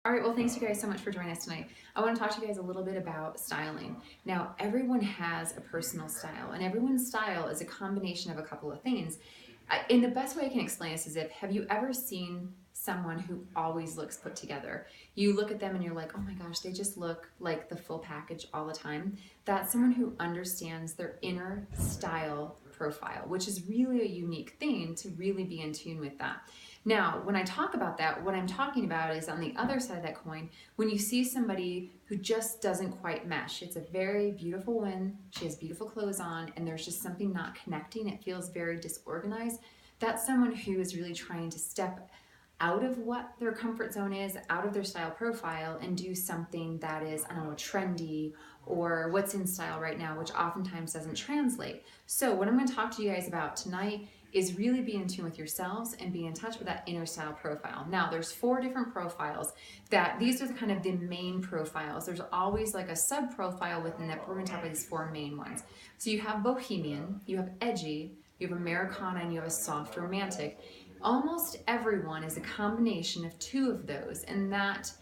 All right, well, thanks you guys so much for joining us tonight. I want to talk to you guys a little bit about styling. Now, everyone has a personal style, and everyone's style is a combination of a couple of things. And the best way I can explain this is have you ever seen someone who always looks put together? You look at them and you're like, oh my gosh, they just look like the full package all the time. That's someone who understands their inner style profile, which is really a unique thing to really be in tune with that. Now, when I talk about that, what I'm talking about is on the other side of that coin, when you see somebody who just doesn't quite mesh. It's a very beautiful woman, she has beautiful clothes on, and there's just something not connecting. It feels very disorganized. That's someone who is really trying to step out of what their comfort zone is, out of their style profile, and do something that is, I don't know, trendy or what's in style right now, which oftentimes doesn't translate. So what I'm going to talk to you guys about tonight is really be in tune with yourselves and be in touch with that inner style profile. Now, there's 4 different profiles that these are kind of the main profiles. There's always like a sub profile within that, but we're going to talk about these 4 main ones. So you have bohemian, you have edgy, you have Americana, and you have a soft romantic. Almost everyone is a combination of 2 of those, and that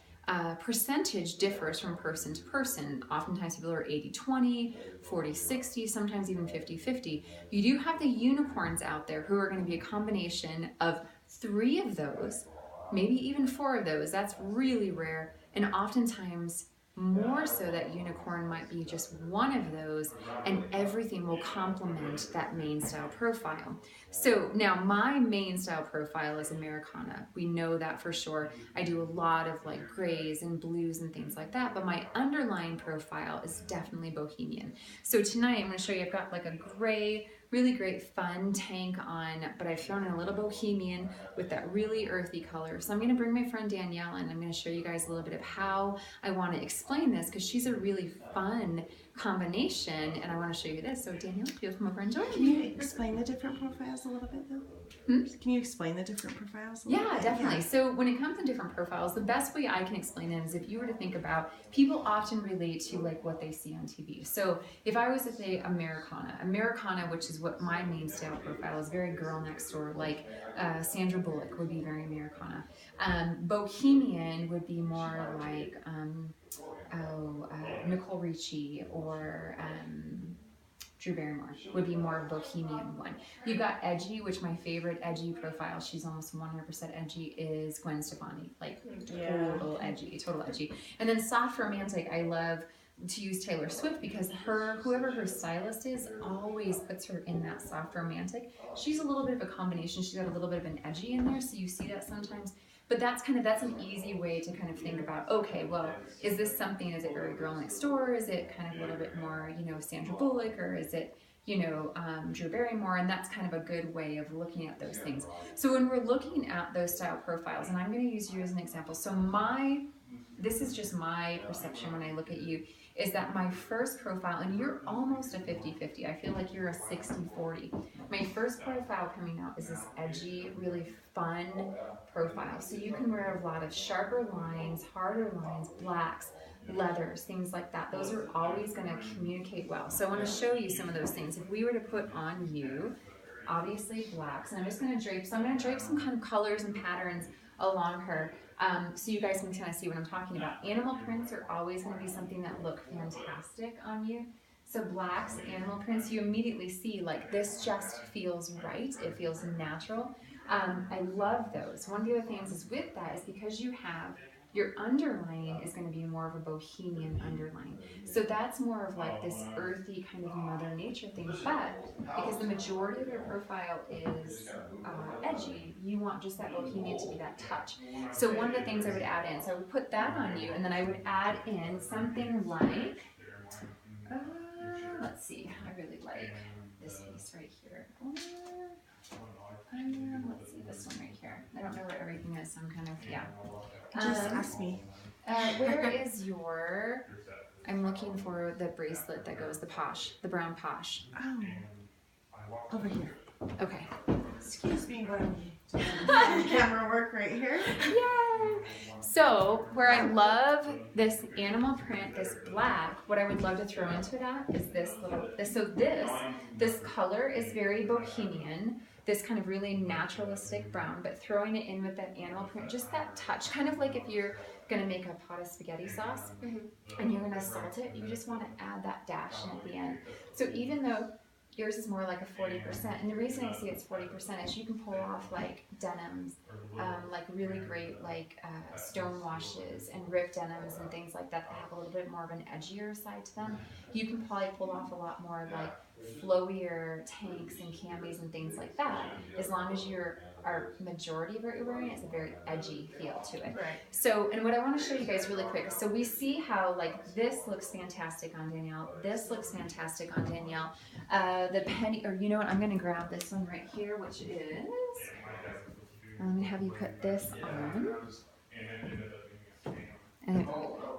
percentage differs from person to person. Oftentimes people are 80-20, 40-60, sometimes even 50-50. You do have the unicorns out there who are going to be a combination of 3 of those, maybe even 4 of those. That's really rare, and oftentimes more so that unicorn might be just one of those, and everything will complement that main style profile. So now my main style profile is Americana. We know that for sure. I do a lot of like grays and blues and things like that, but my underlying profile is definitely bohemian. So tonight I'm going to show you, I've got like a gray, really great fun tank on, but I've thrown in a little bohemian with that really earthy color. So I'm going to bring my friend Danielle in. I'm going to show you guys a little bit of how I want to explain this, because she's a really fun combination, and I want to show you this. So Danielle, if you'll come over and join me. Can you explain the different profiles a little bit though? Can you explain the different profiles a little bit? Yeah, definitely. So when it comes to different profiles, the best way I can explain it is if you were to think about, people often relate to like what they see on TV. So if I was to say Americana, which is what my main style profile is, very girl next door, like Sandra Bullock would be very Americana. Bohemian would be more like Nicole Richie or Drew Barrymore would be more of a bohemian one. You've got edgy, which my favorite edgy profile, she's almost 100% edgy, is Gwen Stefani. Like total edgy. And then soft romantic, I love to use Taylor Swift, because whoever her stylist is always puts her in that soft romantic. She's a little bit of a combination. She's got a little bit of an edgy in there, so you see that sometimes. But that's an easy way to kind of think about, okay, well, is this something, is it very girl next door? Is it kind of a little bit more, Sandra Bullock, or is it, Drew Barrymore? And that's kind of a good way of looking at those things. So when we're looking at those style profiles, and I'm going to use you as an example. So this is just my perception when I look at you, is that my first profile, and you're almost a 50-50, I feel like you're a 60-40. My first profile coming out is this edgy, really fun profile. So you can wear a lot of sharper lines, harder lines, blacks, leathers, things like that. Those are always going to communicate well. So I want to show you some of those things. If we were to put on you, obviously blacks, and I'm just going to drape some kind of colors and patterns along her, so you guys can kind of see what I'm talking about. Animal prints are always going to be something that look fantastic on you. So blacks, animal prints, you immediately see like this just feels right. It feels natural. I love those. One of the other things is with that is because your underlying is going to be more of a bohemian underlying. So that's more of like this earthy kind of Mother Nature thing. But because the majority of your profile is edgy, you want just that bohemian to be that touch. So one of the things I would add in, so I would put that on you, and then I would add in something like, let's see, I really like this piece right here. Let's see this one right here. I don't know where everything is, so I'm kind of, Just ask me. Where is I'm looking for the bracelet that goes, the brown posh. Oh, over here. Okay. Excuse me while we do camera work right here. Yay! So, where I love this animal print, this black, what I would love to throw into that is this color is very bohemian, this kind of really naturalistic brown, but throwing it in with that animal print, just that touch, kind of like if you're going to make a pot of spaghetti sauce, and you're going to salt it, you just want to add that dash in at the end. So even though yours is more like a 40%, and the reason I say it's 40% is you can pull off like denims, like really great like stone washes and ripped denims and things like that that have a little bit more of an edgier side to them. You can probably pull off a lot more like flowier tanks and camis and things like that, as long as our majority of what you're wearing is a very edgy feel to it. Right. So, and what I want to show you guys really quick, so we see how like this looks fantastic on Danielle, this looks fantastic on Danielle. The penny, or you know what, I'm going to grab this one right here, which is, I'm going to have you put this on and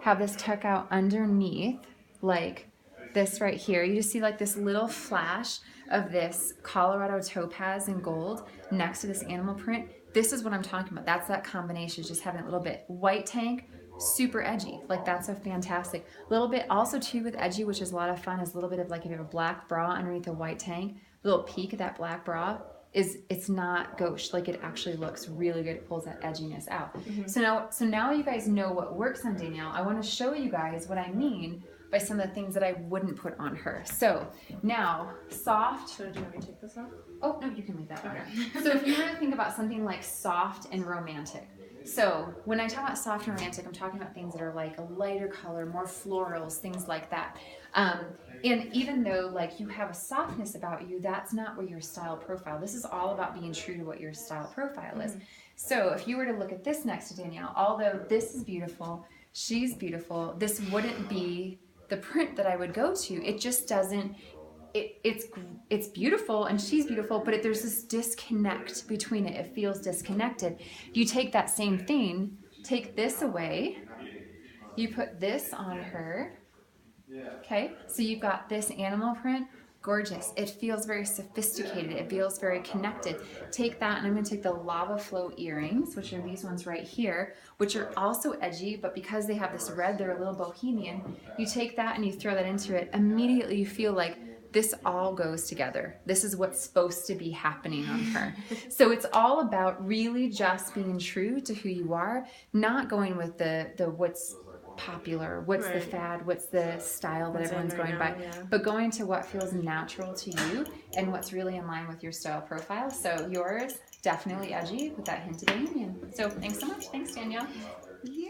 have this tuck out underneath like this right here. You just see like this little flash of this Colorado topaz and gold next to this animal print. This is what I'm talking about. That's that combination, just having a little bit white tank, super edgy. Like that's a fantastic little bit. Also too with edgy, which is a lot of fun, is a little bit of like if you have a black bra underneath a white tank, the little peak of that black bra is, it's not gauche, like it actually looks really good. It pulls that edginess out. So now you guys know what works on Danielle. I want to show you guys what I mean by some of the things that I wouldn't put on her. So now, soft. So do you want me to take this off? Oh, no, you can leave that one. Okay. So if you were to think about something like soft and romantic. So when I talk about soft and romantic, I'm talking about things that are like a lighter color, more florals, things like that. And even though like you have a softness about you, that's not what your style profile. This is all about being true to what your style profile is. So if you were to look at this next to Danielle, although this is beautiful, she's beautiful, this wouldn't be the print that I would go to. It just doesn't, it's beautiful and she's beautiful, but there's this disconnect between it. It feels disconnected. You take that same thing, take this away, you put this on her, okay? So you've got this animal print, gorgeous. It feels very sophisticated. It feels very connected. Take that, and I'm going to take the lava flow earrings, which are these ones right here, which are also edgy, but because they have this red, they're a little bohemian. You take that and you throw that into it. Immediately you feel like this all goes together. This is what's supposed to be happening on her. So it's all about really just being true to who you are, not going with the what's popular, what's the fad, what's the style that everyone's going by, but going to what feels natural to you and what's really in line with your style profile. So yours, definitely edgy with that hint of bohemian. So thanks so much. Thanks, Danielle. Yeah.